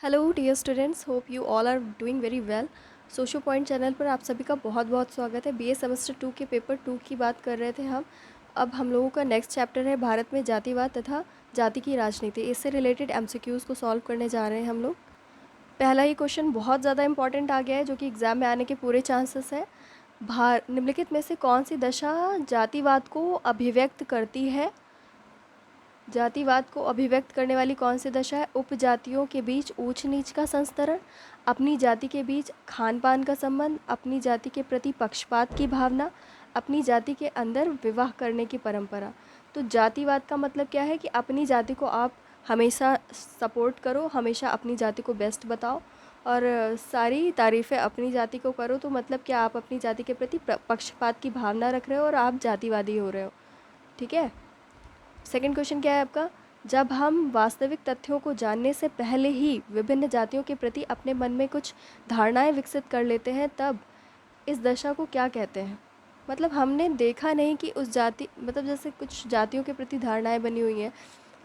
Hello dear students, hope you all are doing very well. सोशो point channel पर आप सभी का बहुत बहुत स्वागत है। बीए सेमेस्टर 2 के पेपर 2 की बात कर रहे थे हम। अब हम लोगों का नेक्स्ट चैप्टर है भारत में जातिवाद तथा जाति की राजनीति। इससे रिलेटेड एमसीक्यूज़ को सॉल्व करने जा रहे हैं हम लोग। पहला ही क्वेश्चन बहुत ज़्यादा इंपॉर्टेंट आ गया है, जो कि एग्ज़ाम में आने के पूरे चांसेस है। निम्नलिखित में से कौन सी दशा जातिवाद को अभिव्यक्त करती है? जातिवाद को अभिव्यक्त करने वाली कौन सी दशा है? उपजातियों के बीच ऊंच नीच का संस्तरण, अपनी जाति के बीच खान पान का संबंध, अपनी जाति के प्रति पक्षपात की भावना, अपनी जाति के अंदर विवाह करने की परंपरा। तो जातिवाद का मतलब क्या है कि अपनी जाति को आप हमेशा सपोर्ट करो, हमेशा अपनी जाति को बेस्ट बताओ और सारी तारीफ़ें अपनी जाति को करो। तो मतलब क्या, आप अपनी जाति के प्रति पक्षपात की भावना रख रहे हो और आप जातिवादी हो रहे हो। ठीक है। सेकंड क्वेश्चन क्या है आपका? जब हम वास्तविक तथ्यों को जानने से पहले ही विभिन्न जातियों के प्रति अपने मन में कुछ धारणाएं विकसित कर लेते हैं, तब इस दशा को क्या कहते हैं? मतलब हमने देखा नहीं कि उस जाति, मतलब जैसे कुछ जातियों के प्रति धारणाएं बनी हुई हैं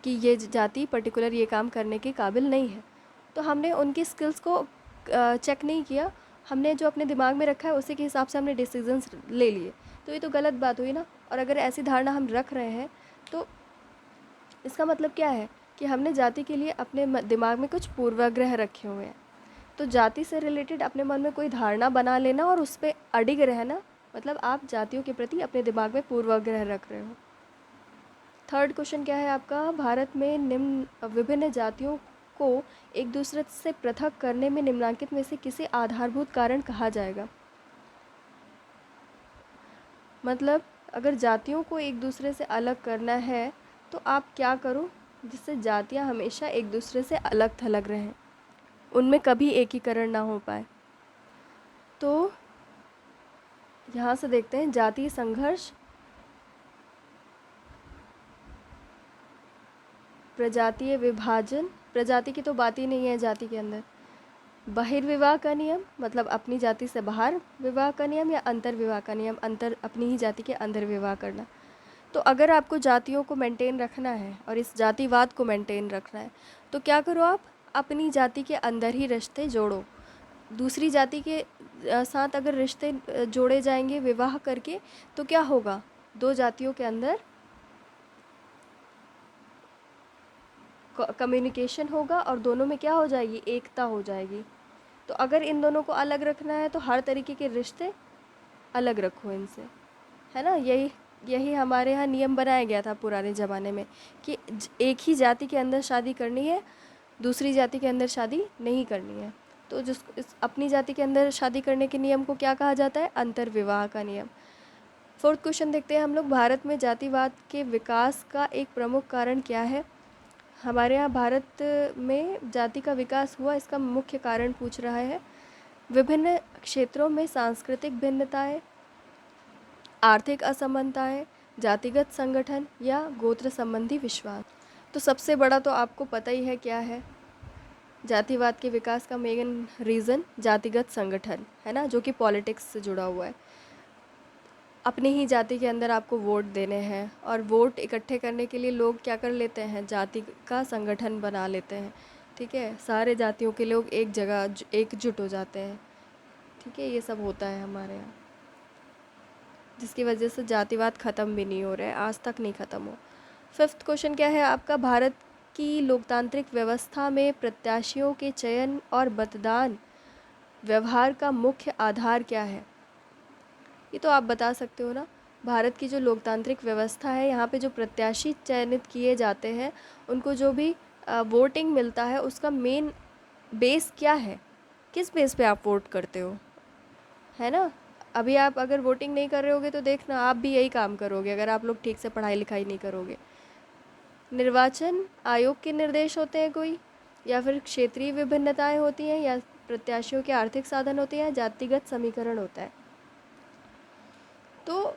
कि ये जाति पर्टिकुलर ये काम करने के काबिल नहीं है, तो हमने उनकी स्किल्स को चेक नहीं किया। हमने जो अपने दिमाग में रखा है उसी के हिसाब से हमने डिसीजंस ले लिए, तो ये तो गलत बात हुई ना। और अगर ऐसी धारणा हम रख रहे हैं तो इसका मतलब क्या है कि हमने जाति के लिए अपने दिमाग में कुछ पूर्वाग्रह रखे हुए हैं। तो जाति से रिलेटेड अपने मन में कोई धारणा बना लेना और उस पर अडिग रहना, मतलब आप जातियों के प्रति अपने दिमाग में पूर्वाग्रह रख रहे हो। थर्ड क्वेश्चन क्या है आपका? भारत में निम्न विभिन्न जातियों को एक दूसरे से पृथक करने में निम्नलिखित में से किसी आधारभूत कारण कहा जाएगा? मतलब अगर जातियों को एक दूसरे से अलग करना है तो आप क्या करो जिससे जातियां हमेशा एक दूसरे से अलग थलग रहें, उनमें कभी एकीकरण ना हो पाए। तो यहाँ से देखते हैं जातीय संघर्ष, प्रजातीय विभाजन, प्रजाति की तो बात ही नहीं है जाति के अंदर, बहिर्विवाह का नियम मतलब अपनी जाति से बाहर विवाह का नियम, या अंतर विवाह का नियम, अंतर अपनी ही जाति के अंदर विवाह करना। तो अगर आपको जातियों को मेंटेन रखना है और इस जातिवाद को मेंटेन रखना है तो क्या करो, आप अपनी जाति के अंदर ही रिश्ते जोड़ो। दूसरी जाति के साथ अगर रिश्ते जोड़े जाएंगे विवाह करके तो क्या होगा? दो जातियों के अंदर कम्युनिकेशन होगा और दोनों में क्या हो जाएगी? एकता हो जाएगी। तो अगर इन दोनों को अलग रखना है तो हर तरीके के रिश्ते अलग रखो इनसे, है ना। यही यही हमारे यहाँ नियम बनाया गया था पुराने ज़माने में कि एक ही जाति के अंदर शादी करनी है, दूसरी जाति के अंदर शादी नहीं करनी है। तो जिस इस अपनी जाति के अंदर शादी करने के नियम को क्या कहा जाता है? अंतर विवाह का नियम। फोर्थ क्वेश्चन देखते हैं हम लोग, भारत में जातिवाद के विकास का एक प्रमुख कारण क्या है? हमारे यहाँ भारत में जाति का विकास हुआ, इसका मुख्य कारण पूछ रहा है। विभिन्न क्षेत्रों में सांस्कृतिक भिन्नताएं, आर्थिक असमानताएं, जातिगत संगठन या गोत्र संबंधी विश्वास। तो सबसे बड़ा तो आपको पता ही है क्या है, जातिवाद के विकास का मेन रीज़न जातिगत संगठन है ना, जो कि पॉलिटिक्स से जुड़ा हुआ है। अपनी ही जाति के अंदर आपको वोट देने हैं और वोट इकट्ठे करने के लिए लोग क्या कर लेते हैं? जाति का संगठन बना लेते हैं। ठीक है, सारे जातियों के लोग एक जगह एकजुट हो जाते हैं। ठीक है, ये सब होता है हमारे यहाँ, जिसकी वजह से जातिवाद ख़त्म भी नहीं हो रहा है, आज तक नहीं ख़त्म हो। फिफ्थ क्वेश्चन क्या है आपका? भारत की लोकतांत्रिक व्यवस्था में प्रत्याशियों के चयन और मतदान व्यवहार का मुख्य आधार क्या है? ये तो आप बता सकते हो ना। भारत की जो लोकतांत्रिक व्यवस्था है, यहाँ पे जो प्रत्याशी चयनित किए जाते हैं उनको जो भी वोटिंग मिलता है उसका मेन बेस क्या है? किस बेस पे आप वोट करते हो, है ना। अभी आप अगर वोटिंग नहीं कर रहे होगे तो देखना आप भी यही काम करोगे अगर आप लोग ठीक से पढ़ाई लिखाई नहीं करोगे। निर्वाचन आयोग के निर्देश होते हैं कोई, या फिर क्षेत्रीय विभिन्नताएं होती हैं, या प्रत्याशियों के आर्थिक साधन होते हैं, या जातिगत समीकरण होता है। तो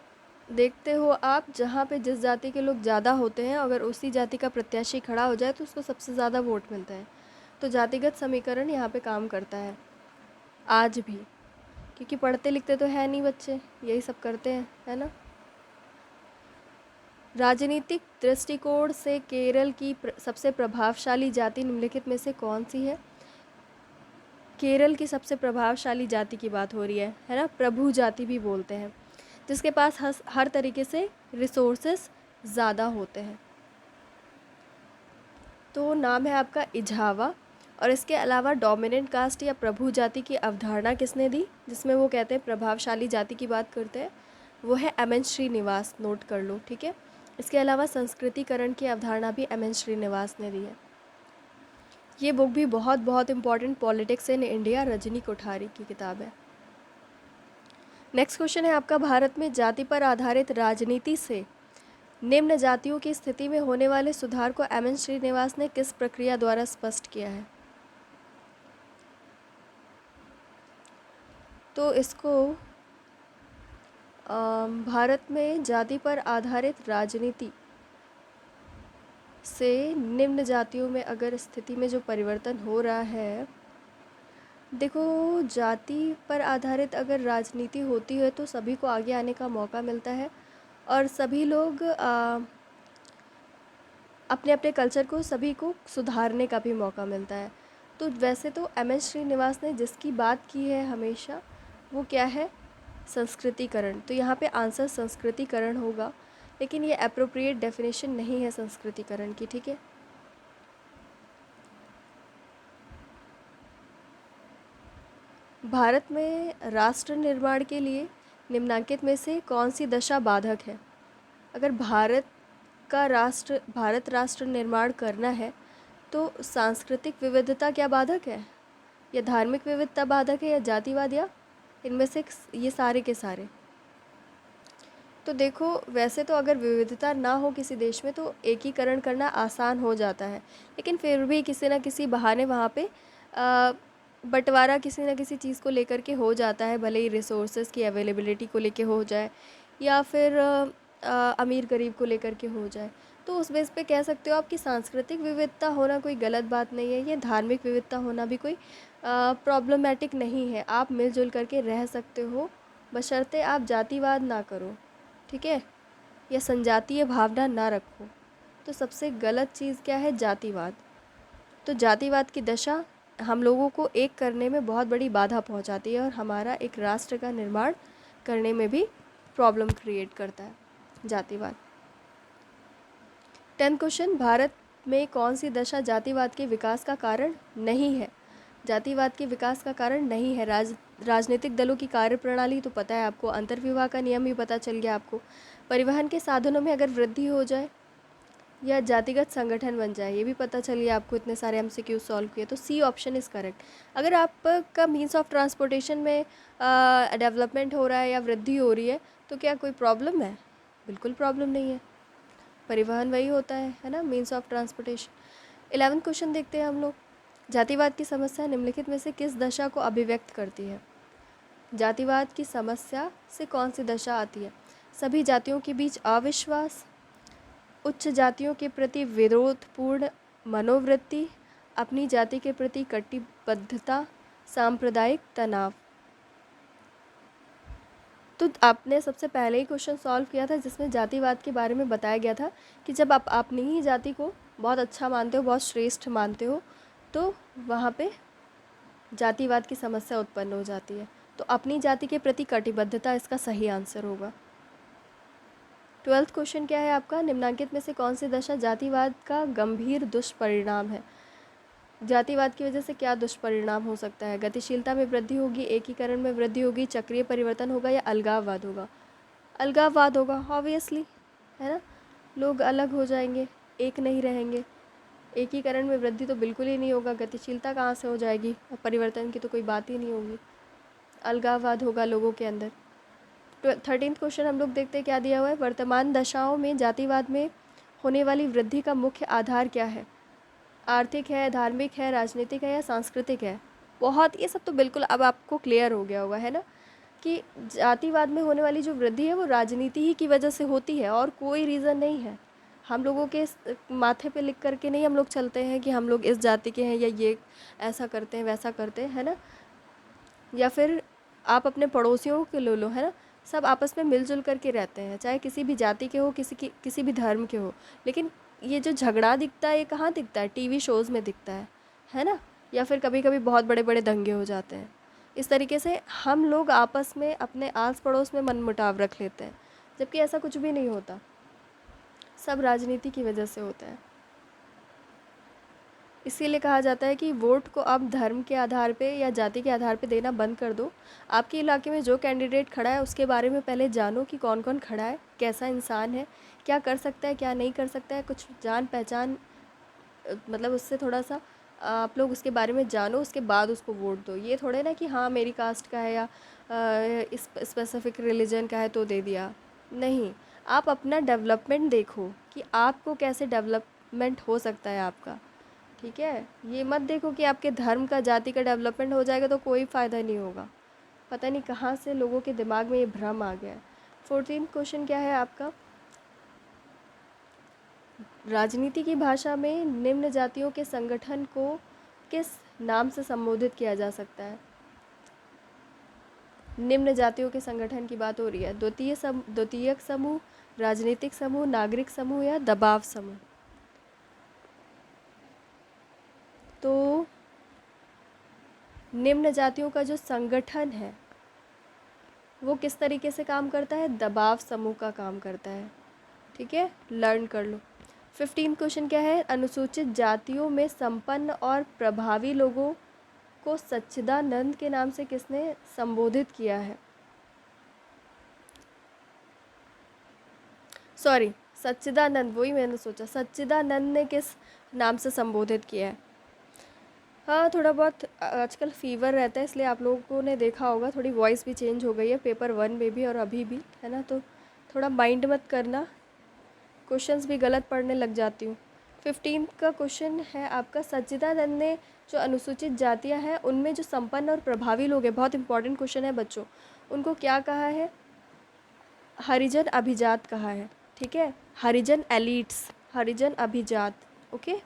देखते हो आप, जहाँ पे जिस जाति के लोग ज़्यादा होते हैं अगर उसी जाति का प्रत्याशी खड़ा हो जाए तो उसको सबसे ज़्यादा वोट मिलता है। तो जातिगत समीकरण यहाँ पे काम करता है आज भी, क्योंकि पढ़ते लिखते तो है नहीं बच्चे, यही सब करते हैं, है ना। राजनीतिक दृष्टिकोण से केरल की सबसे प्रभावशाली जाति निम्नलिखित में से कौन सी है? केरल की सबसे प्रभावशाली जाति की बात हो रही है ना, प्रभु जाति भी बोलते हैं, जिसके पास हर तरीके से रिसोर्सेस ज़्यादा होते हैं। तो नाम है आपका इझावा। और इसके अलावा डोमिनेंट कास्ट या प्रभु जाति की अवधारणा किसने दी, जिसमें वो कहते हैं प्रभावशाली जाति की बात करते हैं, वो है एम.एन. श्रीनिवास। नोट कर लो, ठीक है। इसके अलावा संस्कृतिकरण की अवधारणा भी एम.एन. श्रीनिवास ने दी है। ये बुक भी बहुत बहुत important, politics in India, Rajni Kothari की किताब है। नेक्स्ट क्वेश्चन है आपका, भारत में जाति पर आधारित राजनीति से निम्न जातियों की स्थिति में होने वाले सुधार को एम.एन. श्रीनिवास ने किस प्रक्रिया द्वारा स्पष्ट किया है। तो इसको भारत में जाति पर आधारित राजनीति से निम्न जातियों में अगर स्थिति में जो परिवर्तन हो रहा है, देखो जाति पर आधारित अगर राजनीति होती है तो सभी को आगे आने का मौका मिलता है और सभी लोग अपने अपने कल्चर को सभी को सुधारने का भी मौका मिलता है। तो वैसे तो एम.एन. श्रीनिवास ने जिसकी बात की है हमेशा, वो क्या है, संस्कृतिकरण। तो यहाँ पे आंसर संस्कृतिकरण होगा, लेकिन ये एप्रोप्रिएट डेफिनेशन नहीं है संस्कृतिकरण की, ठीक है। भारत में राष्ट्र निर्माण के लिए निम्नलिखित में से कौन सी दशा बाधक है। अगर भारत राष्ट्र निर्माण करना है तो सांस्कृतिक विविधता क्या बाधक है, या धार्मिक विविधता बाधक है, या जातिवाद, या इनमें से ये सारे के सारे। तो देखो वैसे तो अगर विविधता ना हो किसी देश में तो एकीकरण करना आसान हो जाता है, लेकिन फिर भी किसी न किसी बहाने वहाँ पे बंटवारा किसी न किसी चीज़ को लेकर के हो जाता है, भले ही रिसोर्सेज की अवेलेबिलिटी को लेके हो जाए या फिर अमीर गरीब को लेकर के हो जाए। तो उस बेस पे कह सकते हो आप कि सांस्कृतिक विविधता होना कोई गलत बात नहीं है, ये धार्मिक विविधता होना भी कोई प्रॉब्लमेटिक नहीं है। आप मिलजुल करके रह सकते हो, बशर्ते आप जातिवाद ना करो, ठीक है, या संजातीय भावना ना रखो। तो सबसे गलत चीज़ क्या है, जातिवाद। तो जातिवाद की दशा हम लोगों को एक करने में बहुत बड़ी बाधा पहुंचाती है और हमारा एक राष्ट्र का निर्माण करने में भी प्रॉब्लम क्रिएट करता है जातिवाद। 10th क्वेश्चन, भारत में कौन सी दशा जातिवाद के विकास का कारण नहीं है। जातिवाद के विकास का कारण नहीं है। राजनीतिक दलों की कार्यप्रणाली तो पता है आपको, अंतर्विवाह का नियम भी पता चल गया आपको, परिवहन के साधनों में अगर वृद्धि हो जाए या जातिगत संगठन बन जाए, ये भी पता चलिए आपको। इतने सारे MCQ सॉल्व किए, तो सी ऑप्शन इज़ करेक्ट। अगर आपका मीन्स ऑफ ट्रांसपोर्टेशन में डेवलपमेंट हो रहा है या वृद्धि हो रही है तो क्या कोई प्रॉब्लम है, बिल्कुल प्रॉब्लम नहीं है। परिवहन वही होता है ना, means of transportation. 11th question देखते हैं हम लोग, जातिवाद की समस्या निम्नलिखित में से किस दशा को अभिव्यक्त करती है। जातिवाद की समस्या से कौन सी दशा आती है। सभी जातियों के बीच अविश्वास, उच्च जातियों के प्रति विरोधपूर्ण मनोवृत्ति, अपनी जाति के प्रति कटिबद्धता, सांप्रदायिक तनाव। तो आपने सबसे पहले ही क्वेश्चन सॉल्व किया था जिसमें जातिवाद के बारे में बताया गया था कि जब आप अपनी ही जाति को बहुत अच्छा मानते हो, बहुत श्रेष्ठ मानते हो, तो वहाँ पे जातिवाद की समस्या उत्पन्न हो जाती है। तो अपनी जाति के प्रति कटिबद्धता इसका सही आंसर होगा। 12th क्वेश्चन क्या है आपका, निम्नलिखित में से कौन सी दशा जातिवाद का गंभीर दुष्परिणाम है। जातिवाद की वजह से क्या दुष्परिणाम हो सकता है। गतिशीलता में वृद्धि होगी, एकीकरण में वृद्धि होगी, चक्रीय परिवर्तन होगा, या अलगाववाद होगा। अलगाववाद होगा ऑब्वियसली, है ना, लोग अलग हो जाएंगे, एक नहीं रहेंगे। एकीकरण में वृद्धि तो बिल्कुल ही नहीं होगा, गतिशीलता कहाँ से हो जाएगी, और परिवर्तन की तो कोई बात ही नहीं होगी। अलगाववाद होगा लोगों के अंदर। 13th क्वेश्चन हम लोग देखते हैं क्या दिया हुआ है, वर्तमान दशाओं में जातिवाद में होने वाली वृद्धि का मुख्य आधार क्या है। आर्थिक है, धार्मिक है, राजनीतिक है, या सांस्कृतिक है। बहुत, ये सब तो बिल्कुल अब आपको क्लियर हो गया होगा, है ना, कि जातिवाद में होने वाली जो वृद्धि है वो राजनीति ही की वजह से होती है और कोई रीज़न नहीं है। हम लोगों के माथे पे लिख करके नहीं हम लोग चलते हैं कि हम लोग इस जाति के हैं या ये ऐसा करते हैं वैसा करते हैं, है ना, या फिर आप अपने पड़ोसियों के लो, है ना, सब आपस में मिलजुल करके रहते हैं, चाहे किसी भी जाति के हो, किसी भी धर्म के हो। लेकिन ये जो झगड़ा दिखता है ये कहाँ दिखता है, टीवी शोज़ में दिखता है ना। या फिर कभी कभी बहुत बड़े बड़े दंगे हो जाते हैं। इस तरीके से हम लोग आपस में अपने आस पड़ोस में मनमुटाव रख लेते हैं, जबकि ऐसा कुछ भी नहीं होता, सब राजनीति की वजह से होता है। इसीलिए कहा जाता है कि वोट को आप धर्म के आधार पे या जाति के आधार पे देना बंद कर दो। आपके इलाके में जो कैंडिडेट खड़ा है उसके बारे में पहले जानो कि कौन कौन खड़ा है, कैसा इंसान है, क्या कर सकता है, क्या नहीं कर सकता है, कुछ जान पहचान, मतलब उससे थोड़ा सा आप लोग उसके बारे में जानो, उसके बाद उसको वोट दो। ये थोड़े ना कि हाँ मेरी कास्ट का है या इस स्पेसिफिक रिलीजन का है तो दे दिया। नहीं, आप अपना डेवलपमेंट देखो कि आपको कैसे डेवलपमेंट हो सकता है आपका। ठीक है, ये मत देखो कि आपके धर्म का, जाति का डेवलपमेंट हो जाएगा तो कोई फ़ायदा नहीं होगा। पता नहीं कहाँ से लोगों के दिमाग में ये भ्रम आ गया है। 14 क्वेश्चन क्या है आपका? राजनीति की भाषा में निम्न जातियों के संगठन को किस नाम से संबोधित किया जा सकता है? निम्न जातियों के संगठन की बात हो रही है। द्वितीयक समूह, राजनीतिक समूह, नागरिक समूह या दबाव समूह। तो निम्न जातियों का जो संगठन है वो किस तरीके से काम करता है? दबाव समूह का काम करता है। ठीक है, लर्न कर लो। 15 क्वेश्चन क्या है? अनुसूचित जातियों में संपन्न और प्रभावी लोगों को सच्चिदानंद के नाम से किसने संबोधित किया है? सॉरी, सच्चिदानंद, वही मैंने सोचा, सच्चिदानंद ने किस नाम से संबोधित किया है? हाँ, थोड़ा बहुत आजकल फ़ीवर रहता है, इसलिए आप लोगों ने देखा होगा थोड़ी वॉइस भी चेंज हो गई है, पेपर 1 में भी और अभी भी, है ना? तो थोड़ा माइंड मत करना, क्वेश्चंस भी गलत पढ़ने लग जाती हूँ। 15 का क्वेश्चन है आपका, सच्चिदानंद ने जो अनुसूचित जातियाँ हैं उनमें जो संपन्न और प्रभावी लोग हैं, बहुत इंपॉर्टेंट क्वेश्चन है बच्चों, उनको क्या कहा है? हरिजन अभिजात कहा है। ठीक है, हरिजन एलीट्स, हरिजन अभिजात। ओके।